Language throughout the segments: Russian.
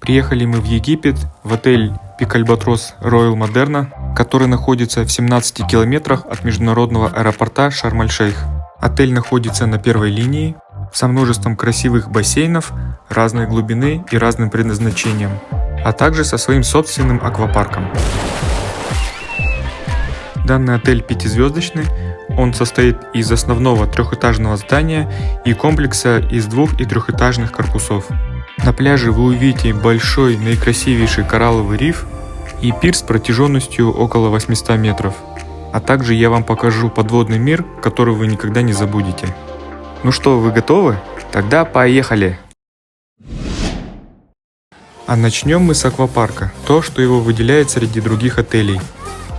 Приехали мы в Египет, в отель Пик Альбатрос Роял Модерна, который находится в 17 километрах от международного аэропорта Шарм-эль-Шейх. Отель находится на первой линии, со множеством красивых бассейнов разной глубины и разным предназначением, а также со своим собственным аквапарком. Данный отель пятизвездочный, он состоит из основного трехэтажного здания и комплекса из двух- и трехэтажных корпусов. На пляже вы увидите большой, наикрасивейший коралловый риф и пирс протяженностью около 800 метров. А также я вам покажу подводный мир, который вы никогда не забудете. Ну что, вы готовы? Тогда поехали! А начнем мы с аквапарка, то, что его выделяет среди других отелей.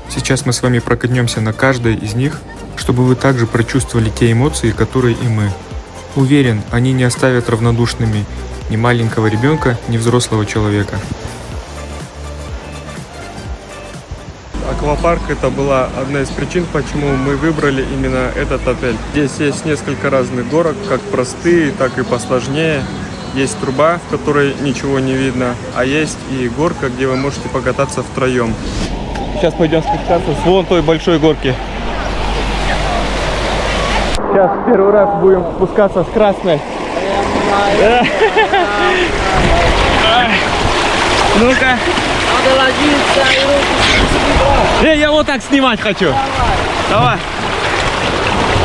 Сейчас мы с вами прокатнемся на каждой из них, чтобы вы также прочувствовали те эмоции, которые и мы. Уверен, они не оставят равнодушными ни маленького ребенка, ни взрослого человека. Аквапарк — это была одна из причин, почему мы выбрали именно этот отель. Здесь есть несколько разных горок, как простые, так и посложнее. Есть труба, в которой ничего не видно, а есть и горка, где вы можете покататься втроем. Сейчас пойдем спускаться с вон той большой горки. Сейчас первый раз будем спускаться с красной. Ну-ка. Я вот так снимать хочу. Давай.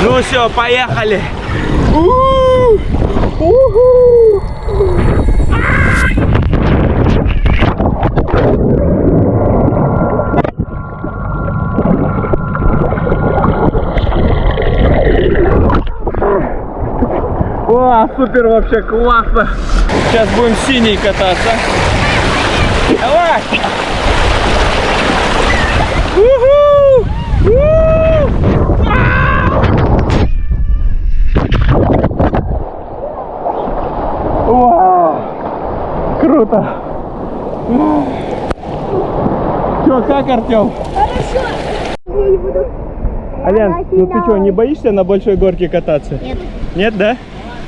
Ну все, поехали. О, супер, вообще классно. Сейчас будем синий кататься. Давай. Вау, круто. Чё, как, Артём? Хорошо. Я не буду. Ален, ну ты что, не боишься на большой горке кататься? Нет. Нет, да?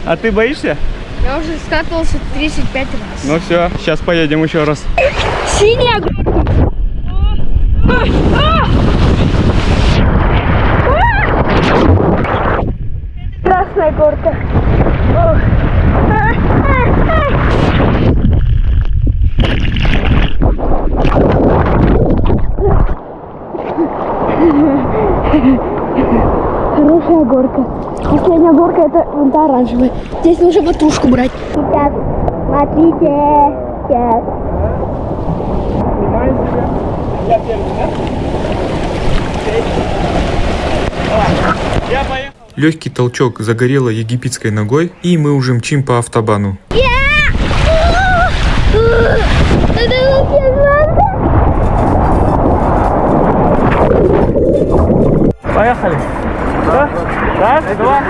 А ты боишься? Я уже скатывался 35 раз. Ну все, сейчас поедем еще раз. Синяя горка. Красная горка. Хорошая горка. Последняя горка — это вон та оранжевая. Здесь нужно ватушку брать. Сейчас, смотрите. Сейчас. Снимай себя. Я первый, да? Давай. Я поехал. Легкий толчок загорелой египетской ногой, и мы уже мчим по автобану. Поехали. Да? Раз, два.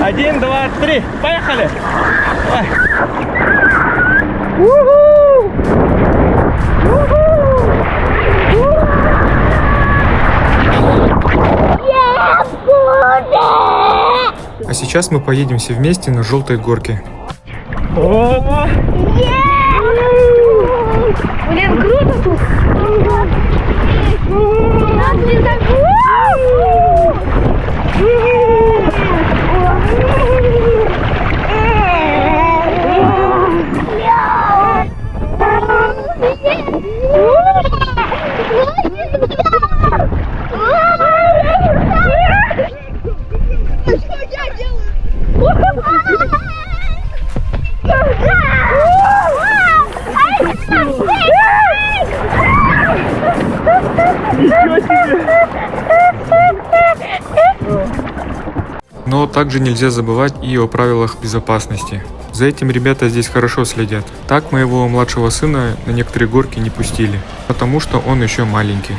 Один, два, три. Поехали. Давай. А сейчас мы поедем все вместе на желтой горке. Блин, круто тут. Но также нельзя забывать и о правилах безопасности. За этим ребята здесь хорошо следят. Так моего младшего сына на некоторые горки не пустили, потому что он еще маленький.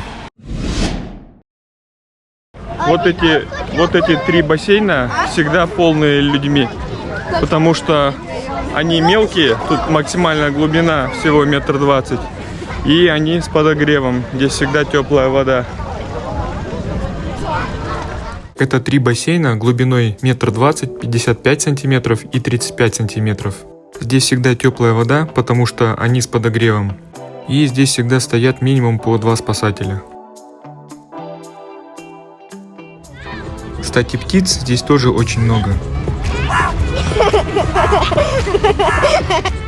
Вот эти три бассейна всегда полные людьми, потому что они мелкие, тут максимальная глубина всего 1,20 м, и они с подогревом, здесь всегда теплая вода. Это 3 бассейна глубиной 1,20 м, 55 сантиметров и 35 сантиметров. Здесь всегда теплая вода, потому что они с подогревом. И здесь всегда стоят минимум по 2 спасателя. Кстати, птиц здесь тоже очень много.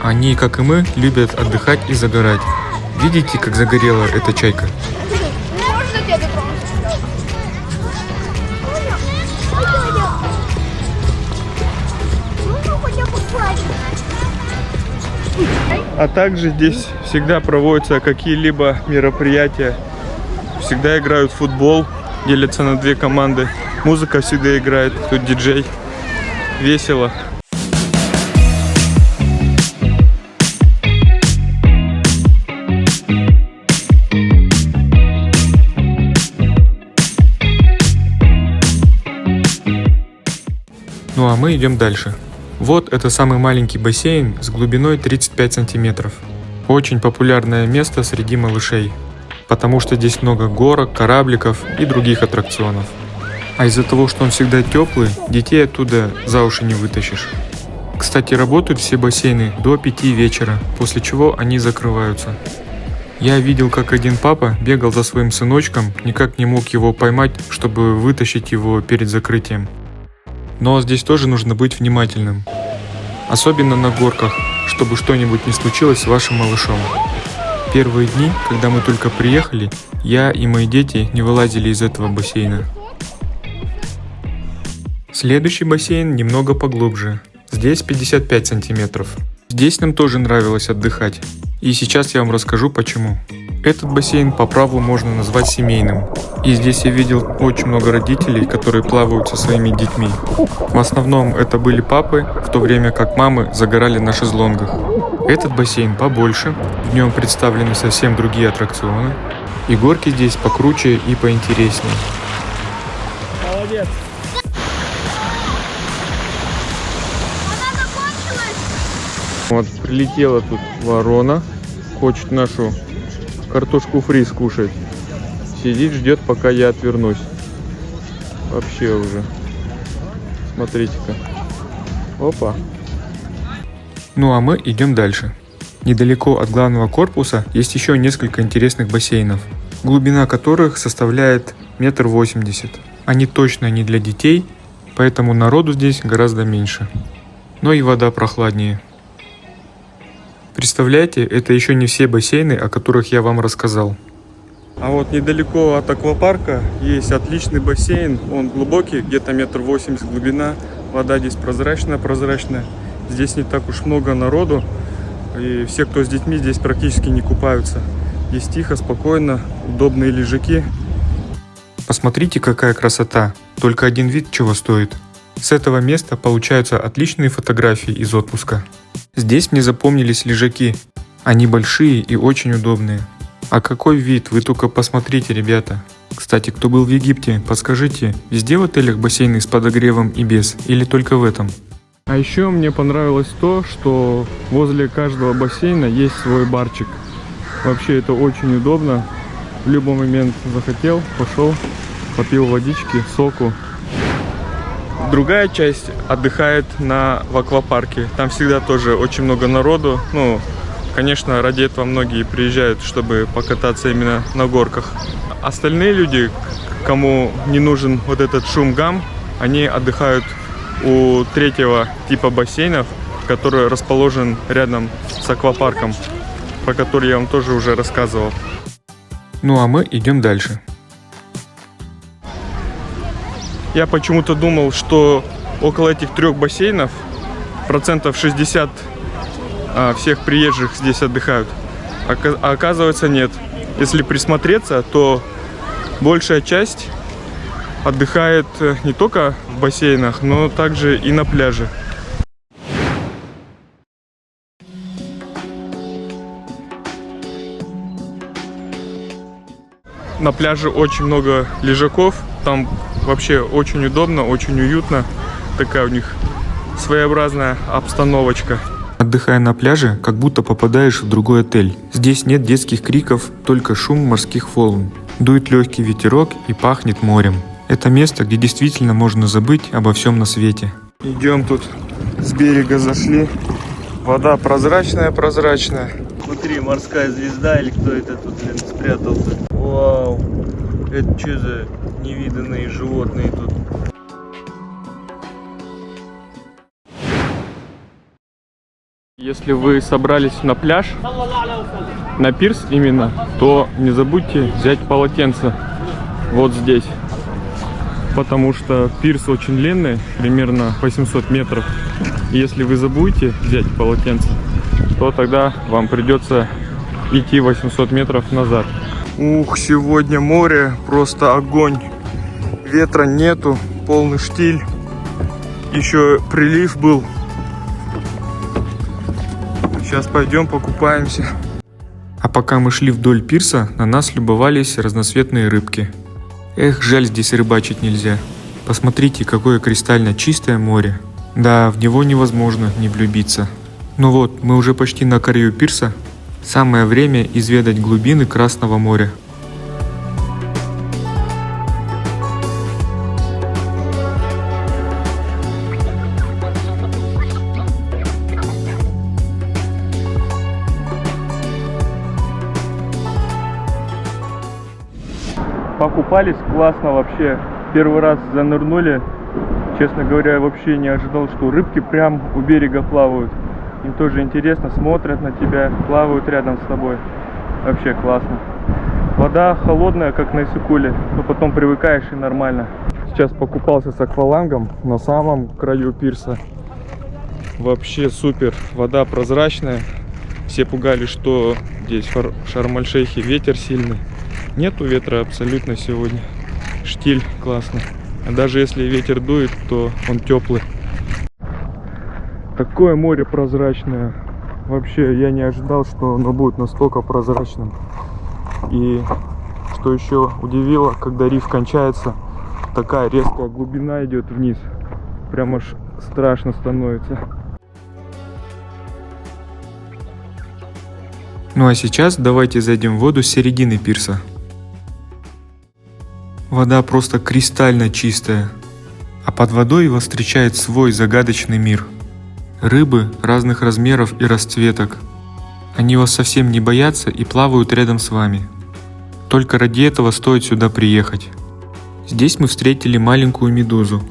Они, как и мы, любят отдыхать и загорать. Видите, как загорела эта чайка? А также здесь всегда проводятся какие-либо мероприятия. Всегда играют в футбол, делятся на 2 команды. Музыка всегда играет, тут диджей. Весело. Ну а мы идем дальше. Вот это самый маленький бассейн с глубиной 35 сантиметров. Очень популярное место среди малышей, потому что здесь много горок, корабликов и других аттракционов. А из-за того, что он всегда теплый, детей оттуда за уши не вытащишь. Кстати, работают все бассейны до 5 вечера, после чего они закрываются. Я видел, как один папа бегал за своим сыночком, никак не мог его поймать, чтобы вытащить его перед закрытием. Но здесь тоже нужно быть внимательным. Особенно на горках, чтобы что-нибудь не случилось с вашим малышом. Первые дни, когда мы только приехали, я и мои дети не вылазили из этого бассейна. Следующий бассейн немного поглубже. Здесь 55 сантиметров. Здесь нам тоже нравилось отдыхать. И сейчас я вам расскажу почему. Этот бассейн по праву можно назвать семейным. И здесь я видел очень много родителей, которые плавают со своими детьми. В основном это были папы, в то время как мамы загорали на шезлонгах. Этот бассейн побольше, в нем представлены совсем другие аттракционы. И горки здесь покруче и поинтереснее. Молодец. Вот прилетела тут ворона, хочет нашу картошку фри скушать. Сидит, ждет, пока я отвернусь. Вообще уже. Смотрите-ка. Опа. Ну а мы идем дальше. Недалеко от главного корпуса есть еще несколько интересных бассейнов, глубина которых составляет 1,80 м. Они точно не для детей, поэтому народу здесь гораздо меньше. Но и вода прохладнее. Представляете, это еще не все бассейны, о которых я вам рассказал. А вот недалеко от аквапарка есть отличный бассейн. Он глубокий, где-то 1,80 м глубина. Вода здесь прозрачная. Здесь не так уж много народу. И все, кто с детьми, здесь практически не купаются. Здесь тихо, спокойно, удобные лежаки. Посмотрите, какая красота. Только один вид чего стоит. С этого места получаются отличные фотографии из отпуска. Здесь мне запомнились лежаки. Они большие и очень удобные. А какой вид, вы только посмотрите, ребята. Кстати, кто был в Египте, подскажите, везде в отелях бассейны с подогревом и без, или только в этом? А еще мне понравилось то, что возле каждого бассейна есть свой барчик. Вообще это очень удобно. В любой момент захотел, пошел, попил водички, соку. Другая часть отдыхает в аквапарке. Там всегда тоже очень много народу. Ну, конечно, ради этого многие приезжают, чтобы покататься именно на горках. Остальные люди, кому не нужен вот этот шум-гам, они отдыхают у третьего типа бассейнов, который расположен рядом с аквапарком, про который я вам тоже уже рассказывал. Ну а мы идем дальше. Я почему-то думал, что около этих 3 бассейнов 60% всех приезжих здесь отдыхают. А оказывается, нет. Если присмотреться, то большая часть отдыхает не только в бассейнах, но также и на пляже. На пляже очень много лежаков. Там вообще очень удобно, очень уютно. Такая у них своеобразная обстановочка. Отдыхая на пляже, как будто попадаешь в другой отель. Здесь нет детских криков, только шум морских волн. Дует легкий ветерок и пахнет морем. Это место, где действительно можно забыть обо всем на свете. Идем тут с берега зашли. Вода прозрачная. Смотри, морская звезда или кто это тут, блин, спрятался. Вау, это что за невиданные животные тут? Если вы собрались на пляж, на пирс именно, то не забудьте взять полотенце вот здесь. Потому что пирс очень длинный, примерно 800 метров. И если вы забудете взять полотенце, то тогда вам придется идти 800 метров назад. Ух, сегодня море просто огонь. Ветра нету, полный штиль. Еще прилив был. Сейчас пойдем покупаемся. А пока мы шли вдоль пирса, на нас любовались разноцветные рыбки. Эх, жаль, здесь рыбачить нельзя. Посмотрите, какое кристально чистое море. Да, в него невозможно не влюбиться. Ну вот, мы уже почти на краю пирса. Самое время изведать глубины Красного моря. Покупались классно вообще. Первый раз занырнули. Честно говоря, я вообще не ожидал, что рыбки прям у берега плавают. Им тоже интересно, смотрят на тебя, плавают рядом с тобой. Вообще классно. Вода холодная, как на Иссык-Куле, но потом привыкаешь и нормально. Сейчас покупался с аквалангом на самом краю пирса. Вообще супер. Вода прозрачная. Все пугались, что здесь в Шарм-эль-Шейхе ветер сильный. Нету ветра абсолютно сегодня. Штиль классно. А даже если ветер дует, то он теплый. Такое море прозрачное. Вообще я не ожидал, что оно будет настолько прозрачным. И что еще удивило, когда риф кончается, такая резкая глубина идет вниз. Прям аж страшно становится. Ну а сейчас давайте зайдем в воду с середины пирса. Вода просто кристально чистая, а под водой вас встречает свой загадочный мир. Рыбы разных размеров и расцветок. Они вас совсем не боятся и плавают рядом с вами. Только ради этого стоит сюда приехать. Здесь мы встретили маленькую медузу.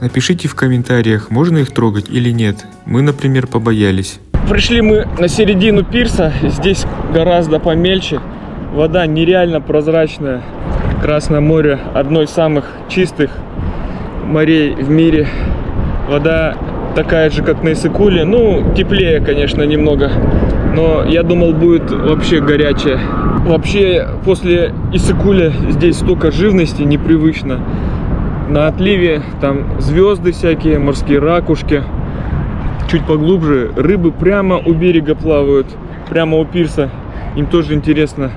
Напишите в комментариях, можно их трогать или нет. Мы, например, побоялись. Пришли мы на середину пирса. Здесь гораздо помельче. Вода нереально прозрачная. Красное море одно из самых чистых морей в мире. Вода такая же, как на Иссык-Куле. Ну, теплее, конечно, немного. Но я думал, будет вообще горячая. Вообще, после Иссык-Куля здесь столько живности, непривычно. На отливе там звезды всякие, морские ракушки. Чуть поглубже рыбы прямо у берега плавают, прямо у пирса. Им тоже интересно,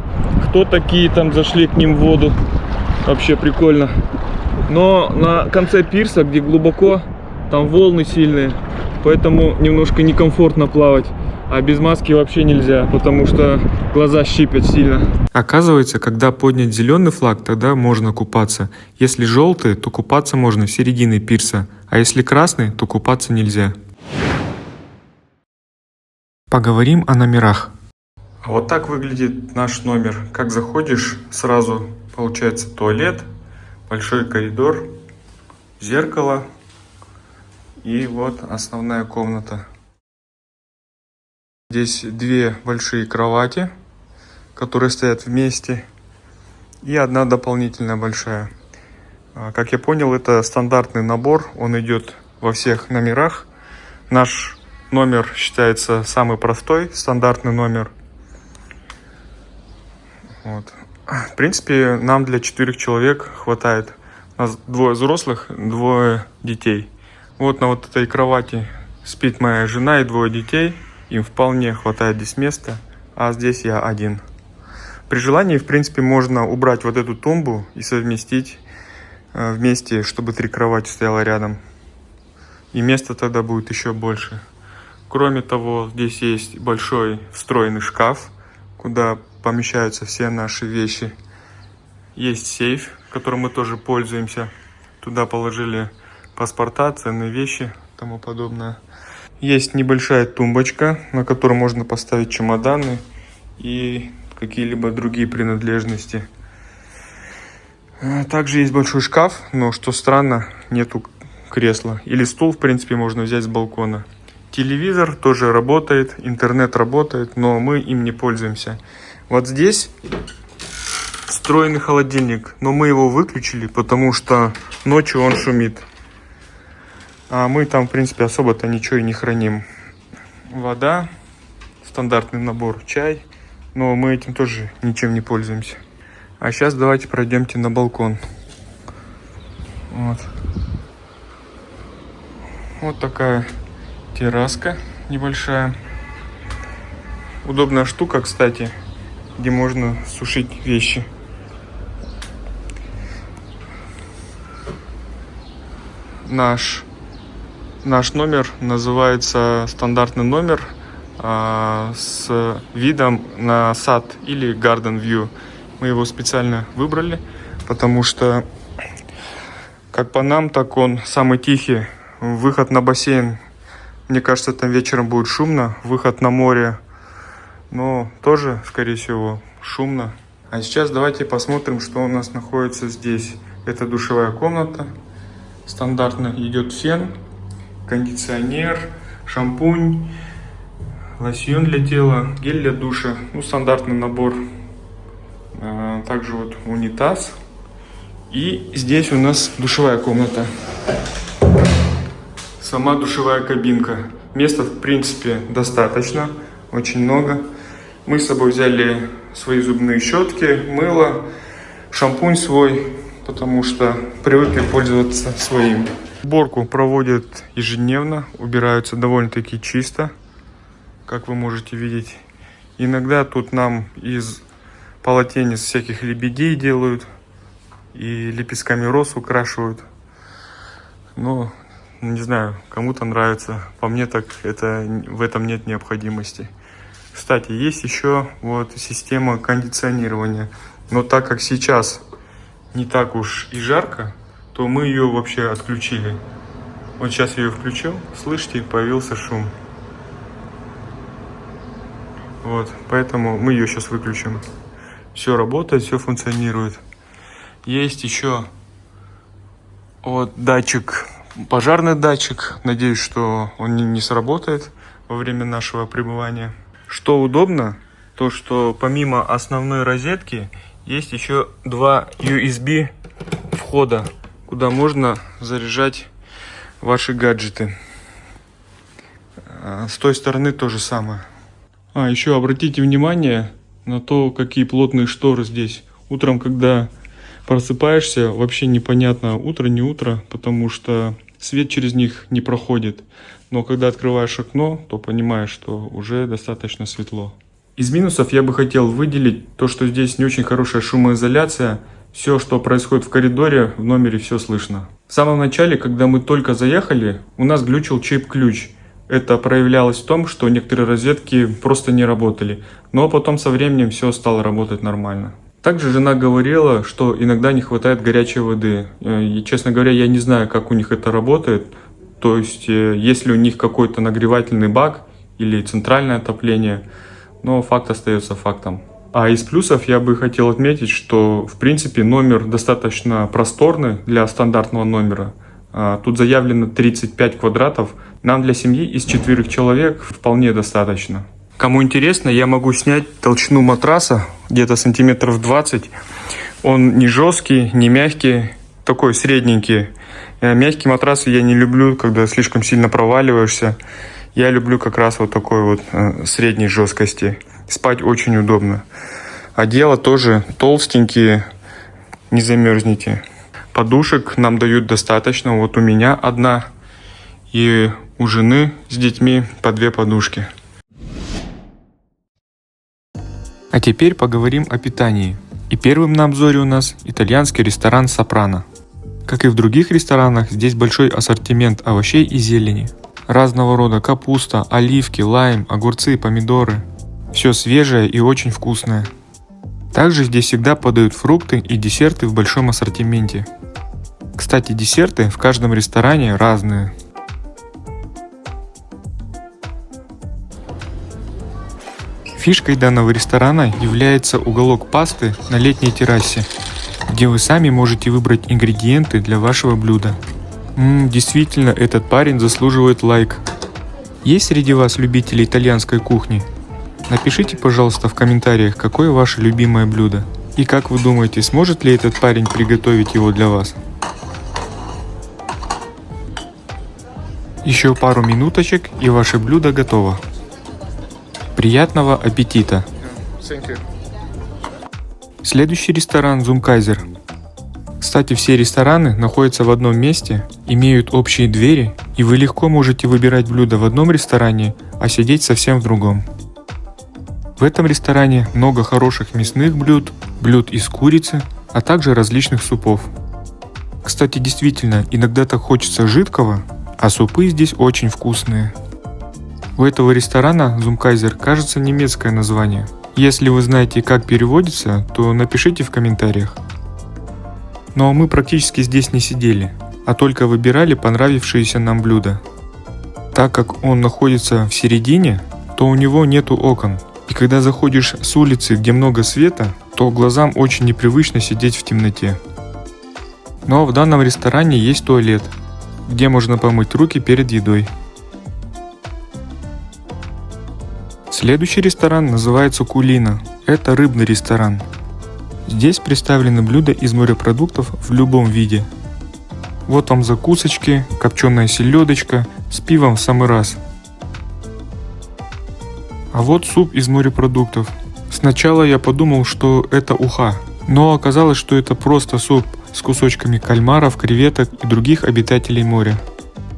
кто такие там зашли к ним в воду. Вообще прикольно. Но на конце пирса, где глубоко, там волны сильные, поэтому немножко некомфортно плавать. А без маски вообще нельзя, потому что глаза щипят сильно. Оказывается, когда поднять зеленый флаг, тогда можно купаться. Если желтый, то купаться можно с середины пирса, а если красный, то купаться нельзя. Поговорим о номерах. Вот так выглядит наш номер. Как заходишь, сразу получается туалет, большой коридор, зеркало и вот основная комната. Здесь две большие кровати, которые стоят вместе, и одна дополнительная большая. Как я понял, это стандартный набор, он идет во всех номерах. Наш номер считается самый простой, стандартный номер. Вот. В принципе, нам для 4 человек хватает. У нас 2 взрослых, 2 детей. Вот на вот этой кровати спит моя жена и 2 детей. Им вполне хватает здесь места, а здесь я один. При желании, в принципе, можно убрать вот эту тумбу и совместить вместе, чтобы 3 кровати стояло рядом. И места тогда будет еще больше. Кроме того, здесь есть большой встроенный шкаф, куда помещаются все наши вещи. Есть сейф, которым мы тоже пользуемся. Туда положили паспорта, ценные вещи, тому подобное. Есть небольшая тумбочка, на которой можно поставить чемоданы и какие-либо другие принадлежности. Также есть большой шкаф, но, что странно, нету кресла. Или стул, в принципе, можно взять с балкона. Телевизор тоже работает, интернет работает, но мы им не пользуемся. Вот здесь встроенный холодильник, но мы его выключили, потому что ночью он шумит. А мы там, в принципе, особо-то ничего и не храним. Вода, стандартный набор, чай, но мы этим тоже ничем не пользуемся. А сейчас давайте пройдемте на балкон. Вот такая терраска небольшая. Удобная штука, кстати, где можно сушить вещи. Наш номер называется стандартный номер с видом на сад или Garden View. Мы его специально выбрали, потому что как по нам, так он самый тихий. Выход на бассейн, мне кажется, там вечером будет шумно. Выход на море, но тоже, скорее всего, шумно. А сейчас давайте посмотрим, что у нас находится здесь. Это душевая комната. Стандартно идет фен, кондиционер, шампунь, лосьон для тела, гель для душа. Стандартный набор. Также вот унитаз. И здесь у нас душевая комната. Сама душевая кабинка. Места, в принципе, достаточно. Очень много. Мы с собой взяли свои зубные щетки, мыло, шампунь свой, потому что привыкли пользоваться своим. Уборку проводят ежедневно. Убираются довольно-таки чисто, как вы можете видеть. Иногда тут нам из полотенец всяких лебедей делают и лепестками роз украшивают. Но не знаю, кому-то нравится. По мне так в этом нет необходимости. Кстати, есть еще вот система кондиционирования. Но так как сейчас не так уж и жарко, то мы ее вообще отключили. Вот сейчас я ее включил, слышите, появился шум. Вот, поэтому мы ее сейчас выключим. Все работает, все функционирует. Есть еще вот датчик, пожарный датчик. Надеюсь, что он не сработает во время нашего пребывания. Что удобно, то что помимо основной розетки есть еще два USB входа, куда можно заряжать ваши гаджеты. С той стороны то же самое. Еще обратите внимание на то, какие плотные шторы здесь. Утром, когда просыпаешься, вообще непонятно, утро, не утро, потому что свет через них не проходит. Но когда открываешь окно, то понимаешь, что уже достаточно светло. Из минусов я бы хотел выделить то, что здесь не очень хорошая шумоизоляция. Все, что происходит в коридоре, в номере, все слышно. В самом начале, когда мы только заехали, у нас глючил чип-ключ. Это проявлялось в том, что некоторые розетки просто не работали. Но потом со временем все стало работать нормально. Также жена говорила, что иногда не хватает горячей воды. И, честно говоря, я не знаю, как у них это работает. То есть, если у них какой-то нагревательный бак или центральное отопление. Но факт остается фактом. А из плюсов я бы хотел отметить, что в принципе номер достаточно просторный для стандартного номера. Тут заявлено 35 квадратов. Нам для семьи из 4 человек вполне достаточно. Кому интересно, я могу снять толщину матраса, где-то сантиметров 20. Он не жесткий, не мягкий, такой средненький. Мягкие матрасы я не люблю, когда слишком сильно проваливаешься. Я люблю как раз вот такой вот средней жесткости. Спать очень удобно. Одеяла тоже толстенькие, не замерзнете. Подушек нам дают достаточно. Вот у меня одна и у жены с детьми по 2 подушки. А теперь поговорим о питании. И первым на обзоре у нас итальянский ресторан «Сопрано». Как и в других ресторанах, здесь большой ассортимент овощей и зелени. Разного рода капуста, оливки, лайм, огурцы, помидоры. Все свежее и очень вкусное. Также здесь всегда подают фрукты и десерты в большом ассортименте. Кстати, десерты в каждом ресторане разные. Фишкой данного ресторана является уголок пасты на летней террасе, где вы сами можете выбрать ингредиенты для вашего блюда. Действительно, этот парень заслуживает лайк. Есть среди вас любители итальянской кухни? Напишите, пожалуйста, в комментариях, какое ваше любимое блюдо. И как вы думаете, сможет ли этот парень приготовить его для вас? Еще пару минуточек, и ваше блюдо готово. Приятного аппетита! Следующий ресторан Зумкайзер. Кстати, все рестораны находятся в одном месте, имеют общие двери, и вы легко можете выбирать блюда в одном ресторане, а сидеть совсем в другом. В этом ресторане много хороших мясных блюд, блюд из курицы, а также различных супов. Кстати, действительно, иногда так хочется жидкого, а супы здесь очень вкусные. У этого ресторана Зумкайзер, кажется, немецкое название. Если вы знаете, как переводится, то напишите в комментариях. Но мы практически здесь не сидели, а только выбирали понравившиеся нам блюда. Так как он находится в середине, то у него нету окон. И когда заходишь с улицы, где много света, то глазам очень непривычно сидеть в темноте. Но в данном ресторане есть туалет, где можно помыть руки перед едой. Следующий ресторан называется Кулина. Это рыбный ресторан. Здесь представлены блюда из морепродуктов в любом виде. Вот вам закусочки, копченая селедочка с пивом в самый раз. А вот суп из морепродуктов. Сначала я подумал, что это уха, но оказалось, что это просто суп с кусочками кальмаров, креветок и других обитателей моря.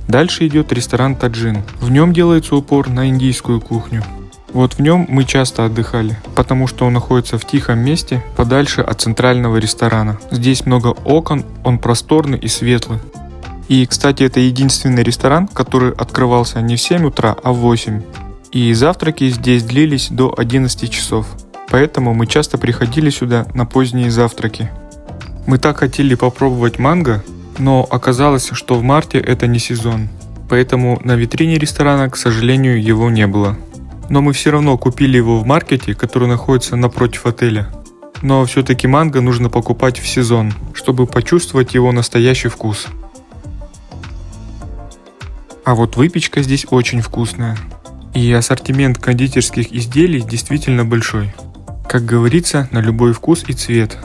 Дальше идет ресторан Таджин. В нем делается упор на индийскую кухню. Вот в нем мы часто отдыхали, потому что он находится в тихом месте, подальше от центрального ресторана. Здесь много окон, он просторный и светлый. И, кстати, это единственный ресторан, который открывался не в 7 утра, а в 8. И завтраки здесь длились до 11 часов. Поэтому мы часто приходили сюда на поздние завтраки. Мы так хотели попробовать манго, но оказалось, что в марте это не сезон. Поэтому на витрине ресторана, к сожалению, его не было. Но мы все равно купили его в маркете, который находится напротив отеля. Но все-таки манго нужно покупать в сезон, чтобы почувствовать его настоящий вкус. А вот выпечка здесь очень вкусная. И ассортимент кондитерских изделий действительно большой. Как говорится, на любой вкус и цвет.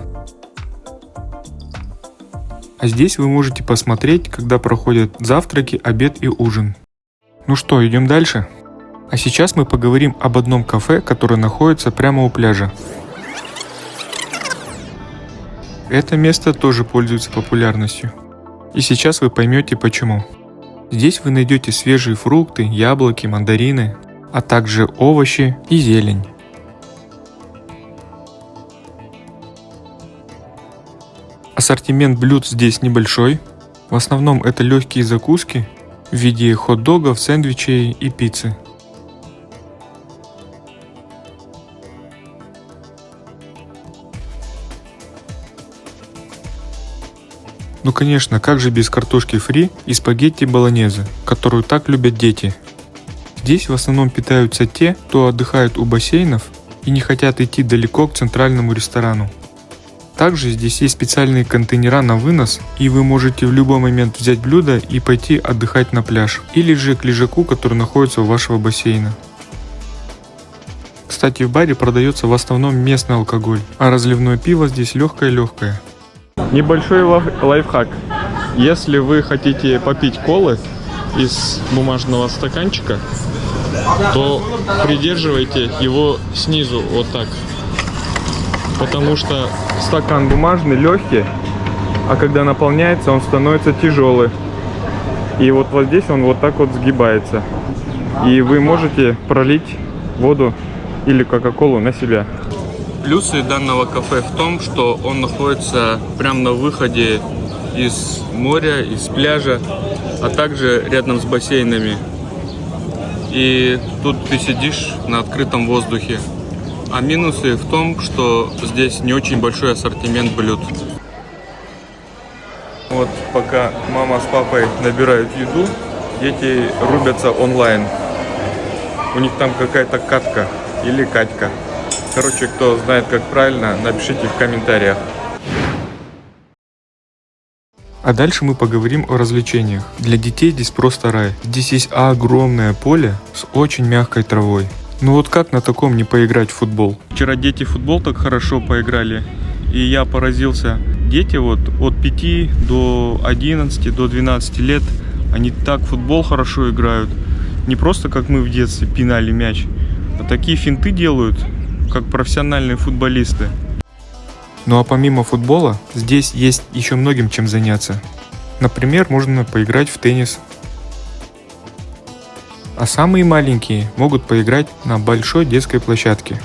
А здесь вы можете посмотреть, когда проходят завтраки, обед и ужин. Ну что, идем дальше? А сейчас мы поговорим об одном кафе, которое находится прямо у пляжа. Это место тоже пользуется популярностью. И сейчас вы поймете почему. Здесь вы найдете свежие фрукты, яблоки, мандарины, а также овощи и зелень. Ассортимент блюд здесь небольшой. В основном это легкие закуски в виде хот-догов, сэндвичей и пиццы. Ну конечно, как же без картошки фри и спагетти болонезе, которую так любят дети. Здесь в основном питаются те, кто отдыхает у бассейнов и не хотят идти далеко к центральному ресторану. Также здесь есть специальные контейнера на вынос, и вы можете в любой момент взять блюдо и пойти отдыхать на пляж, или же к лежаку, который находится у вашего бассейна. Кстати, в баре продается в основном местный алкоголь, а разливное пиво здесь легкое-легкое. Небольшой лайфхак. Если вы хотите попить колы из бумажного стаканчика, то придерживайте его снизу вот так. Потому что стакан бумажный, легкий, а когда наполняется, он становится тяжелый. И вот здесь он вот так вот сгибается. И вы можете пролить воду или кока-колу на себя. Плюсы данного кафе в том, что он находится прямо на выходе из моря, из пляжа, а также рядом с бассейнами. И тут ты сидишь на открытом воздухе. А минусы в том, что здесь не очень большой ассортимент блюд. Вот пока мама с папой набирают еду, дети рубятся онлайн. У них там какая-то катка. или Катька. Короче, кто знает, как правильно, напишите в комментариях. А дальше мы поговорим о развлечениях. Для детей здесь просто рай. Здесь есть огромное поле с очень мягкой травой. Ну вот как на таком не поиграть в футбол? Вчера дети в футбол так хорошо поиграли, и я поразился. Дети вот от 5 до 11, до 12 лет, они так в футбол хорошо играют. Не просто как мы в детстве пинали мяч, а такие финты делают, как профессиональные футболисты. Ну а помимо футбола, здесь есть еще многим чем заняться. Например, можно поиграть в теннис. А самые маленькие могут поиграть на большой детской площадке.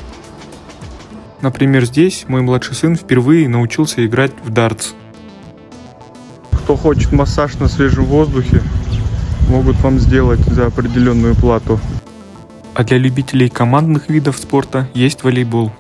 Например, здесь мой младший сын впервые научился играть в дартс. Кто хочет массаж на свежем воздухе, могут вам сделать за определенную плату. А для любителей командных видов спорта есть волейбол.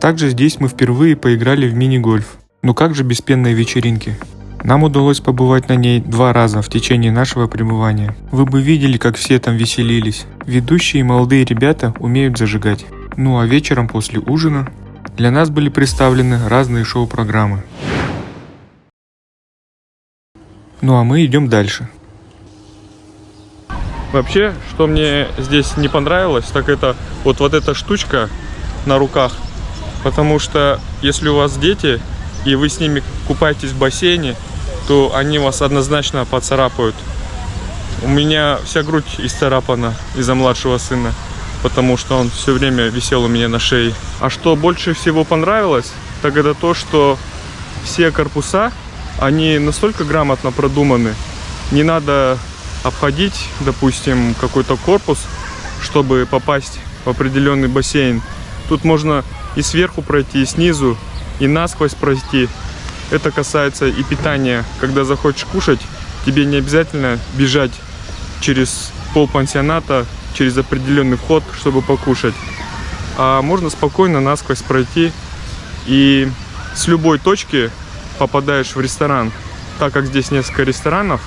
Также здесь мы впервые поиграли в мини-гольф. Ну как же без пенной вечеринки? Нам удалось побывать на ней 2 раза в течение нашего пребывания. Вы бы видели, как все там веселились. Ведущие и молодые ребята умеют зажигать. Ну а вечером после ужина для нас были представлены разные шоу-программы. Ну а мы идем дальше. Вообще, что мне здесь не понравилось, так это вот эта штучка на руках. Потому что если у вас дети, и вы с ними купаетесь в бассейне, то они вас однозначно поцарапают. У меня вся грудь исцарапана из-за младшего сына, потому что он все время висел у меня на шее. А что больше всего понравилось, так это то, что все корпуса, они настолько грамотно продуманы. Не надо обходить, допустим, какой-то корпус, чтобы попасть в определенный бассейн. Тут можно и сверху пройти, и снизу, и насквозь пройти. Это касается и питания. Когда захочешь кушать, тебе не обязательно бежать через полпансионата, через определенный вход, чтобы покушать. А можно спокойно насквозь пройти, и с любой точки попадаешь в ресторан. Так как здесь несколько ресторанов,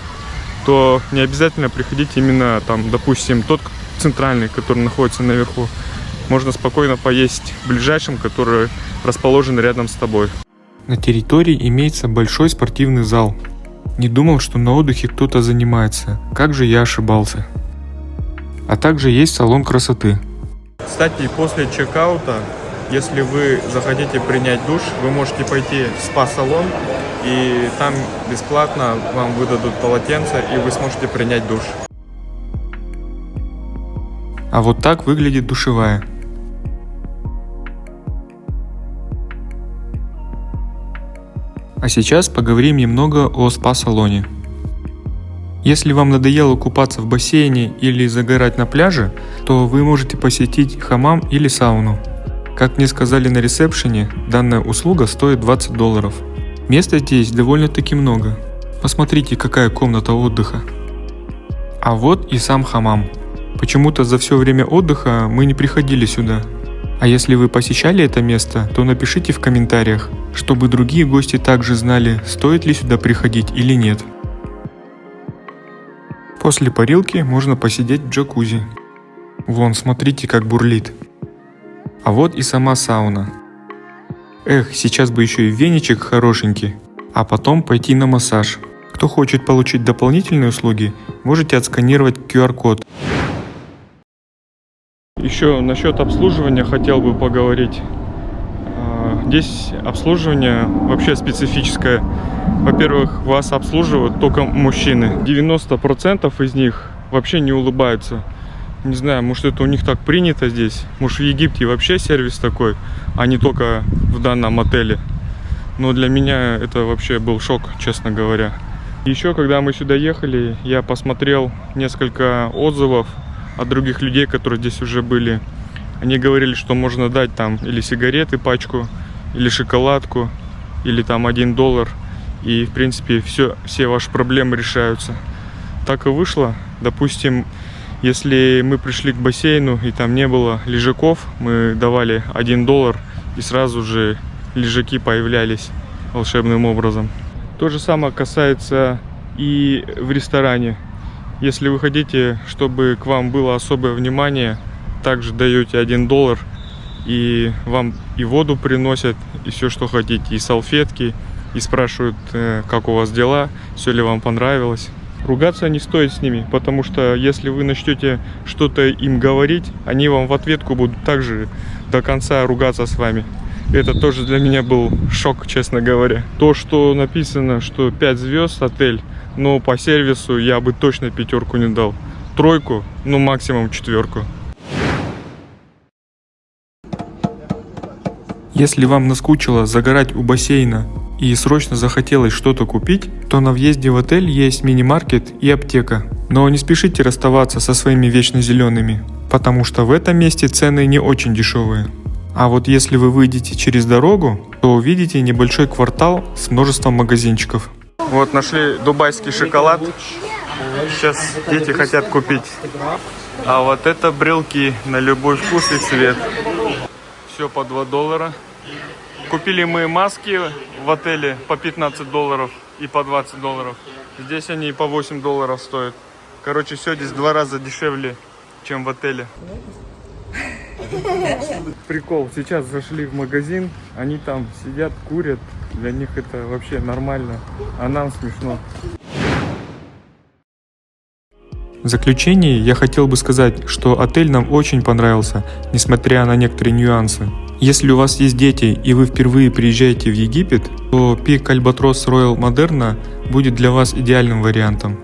то не обязательно приходить именно там, допустим, тот центральный, который находится наверху. Можно спокойно поесть в ближайшем, который расположен рядом с тобой. На территории имеется большой спортивный зал. Не думал, что на отдыхе кто-то занимается. Как же я ошибался. А также есть салон красоты. Кстати, после чекаута, если вы захотите принять душ, вы можете пойти в спа-салон, и там бесплатно вам выдадут полотенце, и вы сможете принять душ. А вот так выглядит душевая. А сейчас поговорим немного о спа-салоне. Если вам надоело купаться в бассейне или загорать на пляже, то вы можете посетить хамам или сауну. Как мне сказали на ресепшене, данная услуга стоит $20. Места здесь довольно-таки много. Посмотрите, какая комната отдыха. А вот и сам хамам. Почему-то за все время отдыха мы не приходили сюда. А если вы посещали это место, то напишите в комментариях, чтобы другие гости также знали, стоит ли сюда приходить или нет. После парилки можно посидеть в джакузи. Вон, смотрите, как бурлит. А вот и сама сауна. Эх, сейчас бы еще и веничек хорошенький, а потом пойти на массаж. Кто хочет получить дополнительные услуги, можете отсканировать QR-код. Еще насчет обслуживания хотел бы поговорить. Здесь обслуживание вообще специфическое. Во-первых, вас обслуживают только мужчины. 90% из них вообще не улыбаются. Не знаю, может это у них так принято здесь. Может в Египте вообще сервис такой, а не только в данном отеле. Но для меня это вообще был шок, честно говоря. Еще когда мы сюда ехали, я посмотрел несколько отзывов от других людей, которые здесь уже были. Они говорили, что можно дать там или сигареты пачку, или шоколадку, или там $1. И в принципе все ваши проблемы решаются. Так и вышло. Допустим, если мы пришли к бассейну и там не было лежаков, мы давали $1, и сразу же лежаки появлялись волшебным образом. То же самое касается и в ресторане. Если вы хотите, чтобы к вам было особое внимание, также даете $1, и вам и воду приносят, и все, что хотите, и салфетки, и спрашивают, как у вас дела, все ли вам понравилось. Ругаться не стоит с ними, потому что если вы начнете что-то им говорить, они вам в ответку будут также до конца ругаться с вами. Это тоже для меня был шок, честно говоря. То, что написано, что 5 звезд отель, но по сервису я бы точно 5 не дал. 3, ну максимум 4. Если вам наскучило загорать у бассейна и срочно захотелось что-то купить, то на въезде в отель есть мини-маркет и аптека. Но не спешите расставаться со своими вечно зелеными, потому что в этом месте цены не очень дешевые. А вот если вы выйдете через дорогу, то увидите небольшой квартал с множеством магазинчиков. Вот нашли дубайский шоколад. Сейчас дети хотят купить. А вот это брелки на любой вкус и цвет. Все по $2. Купили мы маски в отеле по $15 и по $20. Здесь они по $8 стоят. Короче, все здесь в 2 раза дешевле, чем в отеле. Прикол, сейчас зашли в магазин, они там сидят, курят. Для них это вообще нормально, а нам смешно. В заключение я хотел бы сказать, что отель нам очень понравился, несмотря на некоторые нюансы. Если у вас есть дети и вы впервые приезжаете в Египет, то Peak Albatros Royal Moderna будет для вас идеальным вариантом.